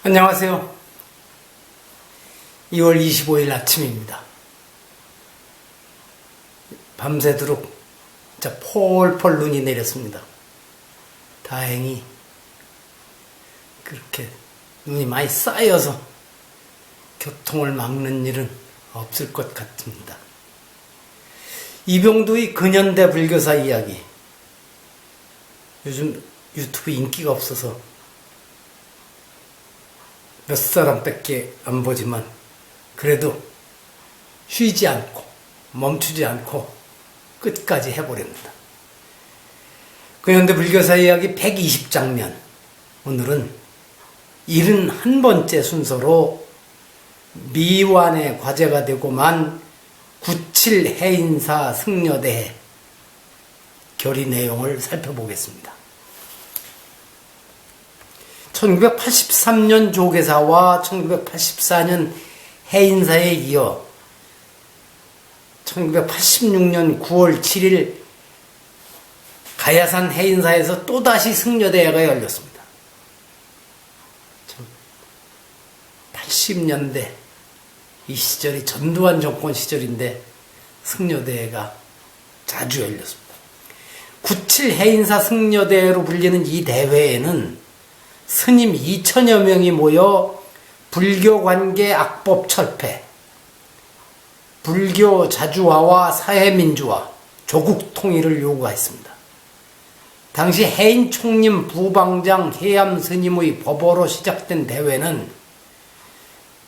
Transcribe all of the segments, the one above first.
안녕하세요. 2월 25일 아침입니다. 밤새도록 진짜 폴폴 눈이 내렸습니다. 다행히 그렇게 눈이 많이 쌓여서 교통을 막는 일은 없을 것 같습니다. 이병두의 근현대 불교사 이야기. 요즘 유튜브 인기가 없어서 몇 사람밖에 안 보지만 그래도 쉬지 않고 멈추지 않고 끝까지 해보렵니다. 근현대 불교사 이야기 120장면. 오늘은 71번째 순서로 미완의 과제가 되고만 97 해인사 승려대회 결의 내용을 살펴보겠습니다. 1983년 조계사와 1984년 해인사에 이어 1986년 9월 7일 가야산 해인사에서 또다시 승려대회가 열렸습니다. 80년대 이 시절이 전두환 정권 시절인데 승려대회가 자주 열렸습니다. 97 해인사 승려대회로 불리는 이 대회에는 스님 2천여 명이 모여 불교관계 악법 철폐, 불교 자주화와 사회민주화, 조국 통일을 요구했습니다. 당시 해인 총림 부방장 해암 스님의 법어로 시작된 대회는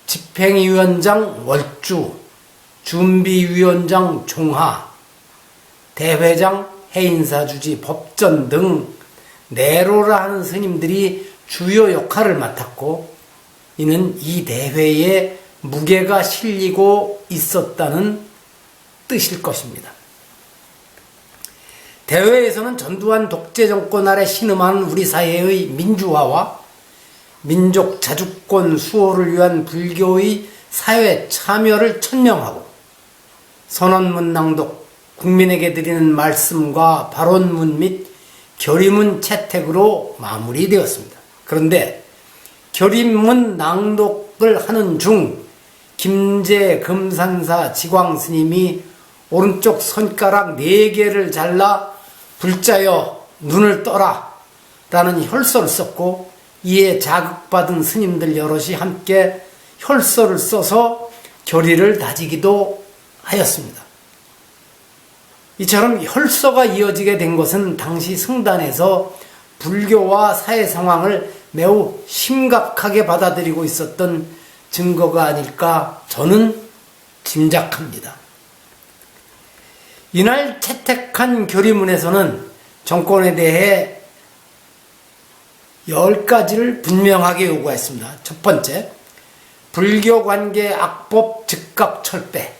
집행위원장 월주, 준비위원장 종하, 대회장 해인사 주지 법전 등 내로라 하는 스님들이 주요 역할을 맡았고, 이는 이 대회에 무게가 실리고 있었다는 뜻일 것입니다. 대회에서는 전두환 독재 정권 아래 신음하는 우리 사회의 민주화와 민족 자주권 수호를 위한 불교의 사회 참여를 천명하고 선언문 낭독, 국민에게 드리는 말씀과 발언문 및 결의문 채택으로 마무리되었습니다. 그런데 결의문 낭독을 하는 중 김제 금산사 지광스님이 오른쪽 손가락 4개를 잘라 불자여 눈을 떠라 라는 혈서를 썼고, 이에 자극받은 스님들 여럿이 함께 혈서를 써서 결의를 다지기도 하였습니다. 이처럼 혈서가 이어지게 된 것은 당시 승단에서 불교와 사회 상황을 매우 심각하게 받아들이고 있었던 증거가 아닐까 저는 짐작합니다. 이날 채택한 결의문에서는 정권에 대해 10가지를 분명하게 요구했습니다. 첫 번째, 불교관계 악법 즉각 철폐.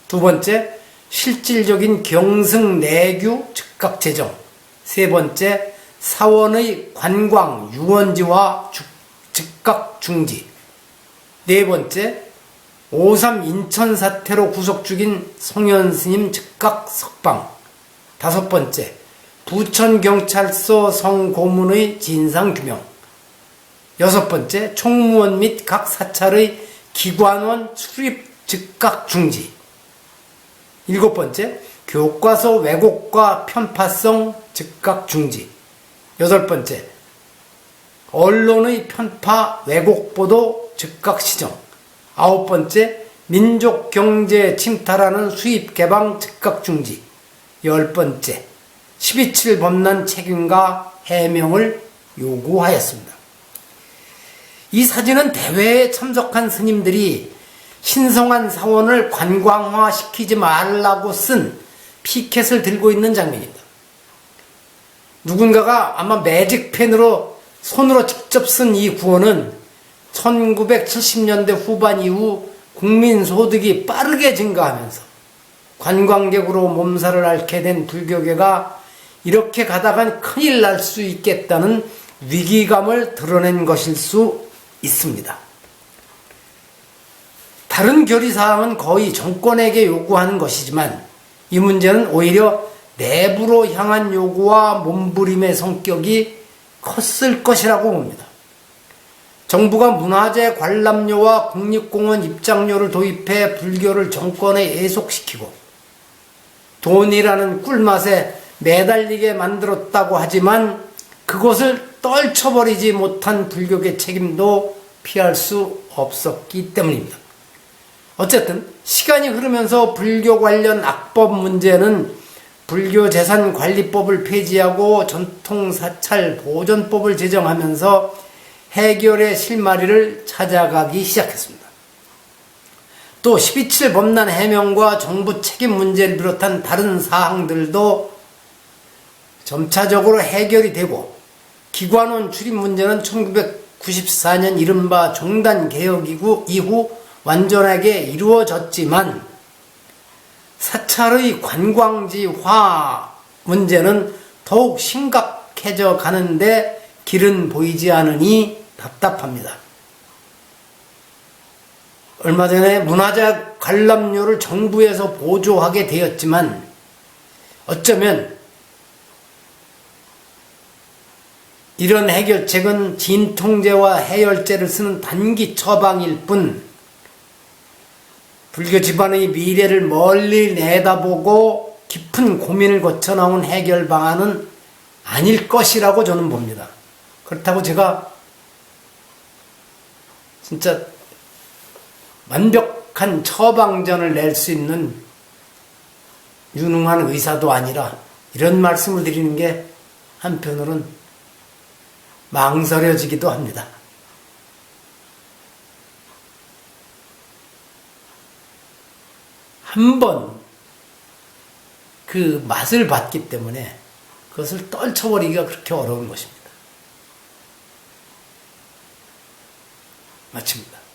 두 번째, 실질적인 경승 내규 즉각 제정. 세 번째, 사원의 관광 유원지와 즉각 중지. 네 번째, 5.3 인천 사태로 구속 중인 송현 스님 즉각 석방. 다섯 번째, 부천경찰서 성고문의 진상규명. 여섯 번째, 총무원 및 각 사찰의 기관원 출입 즉각 중지. 일곱 번째, 교과서 왜곡과 편파성 즉각 중지. 여덟 번째, 언론의 편파 왜곡 보도 즉각 시정. 아홉 번째, 민족 경제 침탈하는 수입 개방 즉각 중지. 열 번째, 12.7 범난 책임과 해명을 요구하였습니다. 이 사진은 대회에 참석한 스님들이 신성한 사원을 관광화시키지 말라고 쓴 피켓을 들고 있는 장면입니다. 누군가가 아마 매직펜으로 손으로 직접 쓴 이 구호는 1970년대 후반 이후 국민소득이 빠르게 증가하면서 관광객으로 몸살을 앓게 된 불교계가 이렇게 가다간 큰일 날 수 있겠다는 위기감을 드러낸 것일 수 있습니다. 다른 결의사항은 거의 정권에게 요구하는 것이지만 이 문제는 오히려 내부로 향한 요구와 몸부림의 성격이 컸을 것이라고 봅니다. 정부가 문화재 관람료와 국립공원 입장료를 도입해 불교를 정권에 예속시키고 돈이라는 꿀맛에 매달리게 만들었다고 하지만 그것을 떨쳐버리지 못한 불교계 책임도 피할 수 없었기 때문입니다. 어쨌든 시간이 흐르면서 불교 관련 악법 문제는 불교재산관리법을 폐지하고 전통사찰보존법을 제정하면서 해결의 실마리를 찾아가기 시작했습니다. 또 12.7 법난 해명과 정부 책임 문제를 비롯한 다른 사항들도 점차적으로 해결이 되고 기관원 출입 문제는 1994년 이른바 종단개혁 이후 완전하게 이루어졌지만 사찰의 관광지화 문제는 더욱 심각해져 가는데 길은 보이지 않으니 답답합니다. 얼마 전에 문화재 관람료를 정부에서 보조하게 되었지만 어쩌면 이런 해결책은 진통제와 해열제를 쓰는 단기 처방일 뿐 불교 집안의 미래를 멀리 내다보고 깊은 고민을 거쳐 나온 해결 방안은 아닐 것이라고 저는 봅니다. 그렇다고 제가 진짜 완벽한 처방전을 낼 수 있는 유능한 의사도 아니라 이런 말씀을 드리는 게 한편으로는 망설여지기도 합니다. 한번 그 맛을 봤기 때문에 그것을 떨쳐버리기가 그렇게 어려운 것입니다. 마칩니다.